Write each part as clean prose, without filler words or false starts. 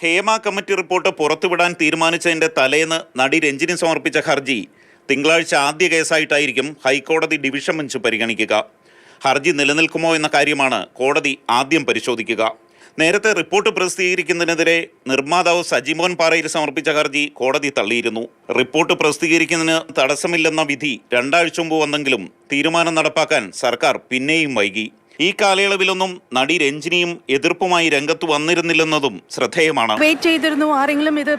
Hema committee report പുറത്തുവിടാൻ തീരുമാനിച്ചതിന്റെ തലേന്ന് നടി രഞ്ജിനി സമർപ്പിച്ച ഹർജി തിങ്കളാഴ്ച ആദ്യ കേസായിട്ടായിരിക്കും ഹൈക്കോടതി ഡിവിഷൻ ബെഞ്ച് പരിഗണിക്കുക. ഹർജി നിലനിൽക്കുമോ എന്ന കാര്യമാണ് കോടതി ആദ്യം പരിശോധിക്കുക. നേരത്തെ റിപ്പോർട്ട് പ്രസിദ്ധീകരിക്കുന്നതിനെതിരെ നിർമ്മാതാവ് സജിമോൻ പാറയിൽ സമർപ്പിച്ച ഹർജി കോടതി തള്ളിയിരുന്നു. റിപ്പോർട്ട് പ്രസിദ്ധീകരിക്കുന്നതിന് തടസ്സമില്ലെന്ന വിധി 2 ആഴ്ച മുമ്പ് വന്നെങ്കിലും തീരുമാനം നടപ്പാക്കാൻ സർക്കാർ പിന്നെയും വൈകി. ഈ കാലയളവിലൊന്നും നടി രഞ്ജിനിയും എതിർപ്പുമായി രംഗത്ത് വന്നിരുന്നില്ലെന്നതും ശ്രദ്ധേയമാണ്. വെയിറ്റ് ചെയ്തിരുന്നു ആരെങ്കിലും. ഇത്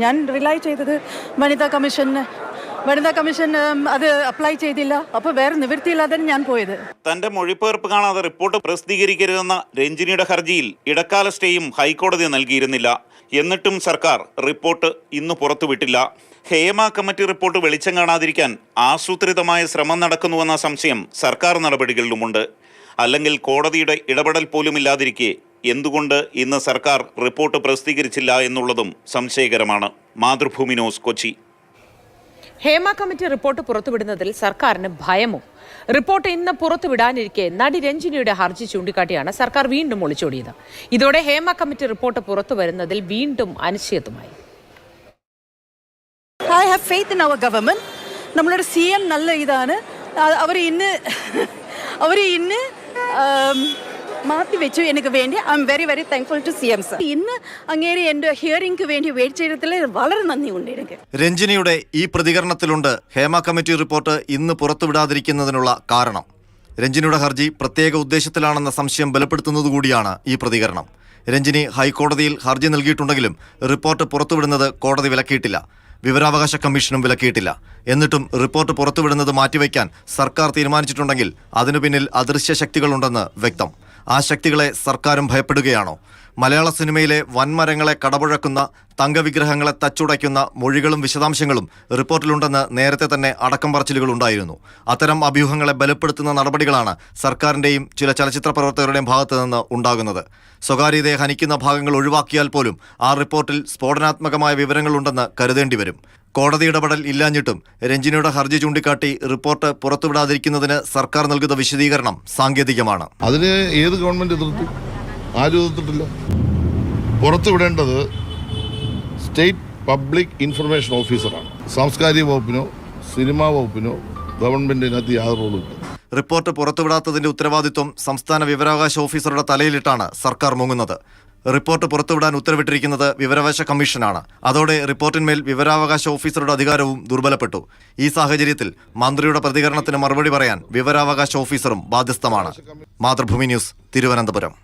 ഞാൻ റിലൈ ചെയ്തത് വനിതാ കമ്മീഷൻ അത് അപ്ലൈ ചെയ്തില്ല. അപ്പോൾ വേറെ നിവൃത്തിയില്ലാതെ ഞാൻ പോയത്. തന്റെ മൊഴിപ്പേർപ്പ് കാണാതെ റിപ്പോർട്ട് പ്രസിദ്ധീകരിക്കരുതെന്ന രഞ്ജിനിയുടെ ഹർജിയിൽ ഇടക്കാല സ്റ്റേയും ഹൈക്കോടതി നൽകിയിരുന്നില്ല. എന്നിട്ടും സർക്കാർ റിപ്പോർട്ട് ഇന്ന് പുറത്തുവിട്ടില്ല. ഹേമ കമ്മിറ്റി റിപ്പോർട്ട് വെളിച്ചം കാണാതിരിക്കാൻ ആസൂത്രിതമായ ശ്രമം നടക്കുന്നുവെന്ന സംശയം സർക്കാർ നടപടികളിലുമുണ്ട്. അല്ലെങ്കിൽ കോടതിയുടെ ഇടപെടൽ പോലും ഇല്ലാതിരിക്കെ എന്തുകൊണ്ട് ഇന്ന് സർക്കാർ റിപ്പോർട്ട് പ്രസിദ്ധീകരിച്ചില്ല എന്നുള്ളതും സംശയകരമാണ്. Mathrubhumi news, Kochi. Hema committee report പുറത്തുവിടുന്നതിൽ സർക്കാരിന് ഭയമോ? റിപ്പോർട്ട് ഇന്ന് പുറത്തുവിടാനിരിക്കെ നടി രഞ്ജിനിയുടെ ഹർജി ചൂണ്ടിക്കാട്ടിയാണ് സർക്കാർ വീണ്ടും ഒളിച്ചോടിയത്. ഇതോടെ ഹേമ കമ്മിറ്റി റിപ്പോർട്ട് പുറത്തുവരുന്നതിൽ വീണ്ടും അനിശ്ചിതത്വമായി. I have faith in our government. നമ്മളുടെ CM നല്ല ഇതാണ്. അവർ ഇന്ന് മാറ്റി വെച്ചു എനിക്ക് വേണ്ടി. I am very very thankful to CM sir. ഇന്ന് അങ്ങേരെ എൻ്റെ ഹിയറിംഗ് വേണ്ടി വെയിറ്റ് ചെയ്തതിൽ വളരെ നന്ദിയുണ്ട് എനിക്ക്. രഞ്ജിനിയുടെ ഈ പ്രതികരണത്തിലുണ്ട് ഹേമ കമ്മിറ്റി റിപ്പോർട്ട് ഇന്ന് പുറത്തുവിടാതിരിക്കുന്നതിനുള്ള കാരണം. രഞ്ജിനിയുടെ ഹർജി പ്രത്യേക ഉദ്ദേശത്തിലാണെന്ന സംശയം ബലപ്പെടുത്തുന്നതുകൂടിയാണ് ഈ പ്രതികരണം. രഞ്ജിനി ഹൈക്കോടതിയിൽ ഹർജി നൽകിയിട്ടുണ്ടെങ്കിലും റിപ്പോർട്ട് പുറത്തുവിടുന്നത് കോടതി വിലക്കിയിട്ടില്ല. വിവരാവകാശ കമ്മീഷനും വിലക്കിയിട്ടില്ല. എന്നിട്ടും റിപ്പോർട്ട് പുറത്തുവിടുന്നത് മാറ്റിവെക്കാൻ സർക്കാർ തീരുമാനിച്ചിട്ടുണ്ടെങ്കിൽ അതിനു പിന്നിൽ അദൃശ്യ ശക്തികളുണ്ടെന്ന് വ്യക്തം. ആ ശക്തികളെ സർക്കാരും ഭയപ്പെടുകയാണോ? മലയാള സിനിമയിലെ വൻമരങ്ങളെ കടപുഴക്കുന്ന, തങ്കവിഗ്രഹങ്ങളെ തച്ചുടയ്ക്കുന്ന മൊഴികളും വിശദാംശങ്ങളും റിപ്പോർട്ടിലുണ്ടെന്ന് നേരത്തെ തന്നെ അടക്കം പറച്ചിലുകളുണ്ടായിരുന്നു. അത്തരം അഭ്യൂഹങ്ങളെ ബലപ്പെടുത്തുന്ന നടപടികളാണ് സർക്കാരിൻ്റെയും ചില ചലച്ചിത്ര പ്രവർത്തകരുടെയും ഭാഗത്തു നിന്ന് ഉണ്ടാകുന്നത്. സ്വകാര്യതയെ ഹനിക്കുന്ന ഭാഗങ്ങൾ ഒഴിവാക്കിയാൽ പോലും ആ റിപ്പോർട്ടിൽ സ്ഫോടനാത്മകമായ വിവരങ്ങളുണ്ടെന്ന് കരുതേണ്ടി വരും. കോടതി ഇടപെടൽ ഇല്ലാഞ്ഞിട്ടും രഞ്ജിനിയുടെ ഹർജി ചൂണ്ടിക്കാട്ടി റിപ്പോർട്ട് പുറത്തുവിടാതിരിക്കുന്നതിന് സർക്കാർ നൽകുന്ന വിശദീകരണം സാങ്കേതികമാണ്. അതിന് ഏത് ഗവൺമെന്റ് എതിർത്തു? ആരും എതിർത്തിട്ടില്ല. പുറത്തുവിടേണ്ടത് സ്റ്റേറ്റ് പബ്ലിക് ഇൻഫർമേഷൻ ഓഫീസറാണ്. സാംസ്കാരിക വകുപ്പിനോ സിനിമാ വകുപ്പിനോ ഗവൺമെന്റിനകത്ത് യാതൊരു റോളുമില്ല. റിപ്പോർട്ട് പുറത്തുവിടാത്തതിന്റെ ഉത്തരവാദിത്വം സംസ്ഥാന വിവരാവകാശ ഓഫീസറുടെ തലയിലിട്ടാണ് സർക്കാർ മുങ്ങുന്നത്. റിപ്പോർട്ട് പുറത്തുവിടാൻ ഉത്തരവിട്ടിരിക്കുന്നത് വിവരാവകാശ കമ്മീഷനാണ്. അതോടെ റിപ്പോർട്ടിന്മേൽ വിവരാവകാശ ഓഫീസറുടെ അധികാരവും ദുർബലപ്പെട്ടു. ഈ സാഹചര്യത്തിൽ മന്ത്രിയുടെ പ്രതികരണത്തിന് മറുപടി പറയാൻ വിവരാവകാശ ഓഫീസറും ബാധ്യസ്ഥമാണ്. മാതൃഭൂമി ന്യൂസ്, തിരുവനന്തപുരം.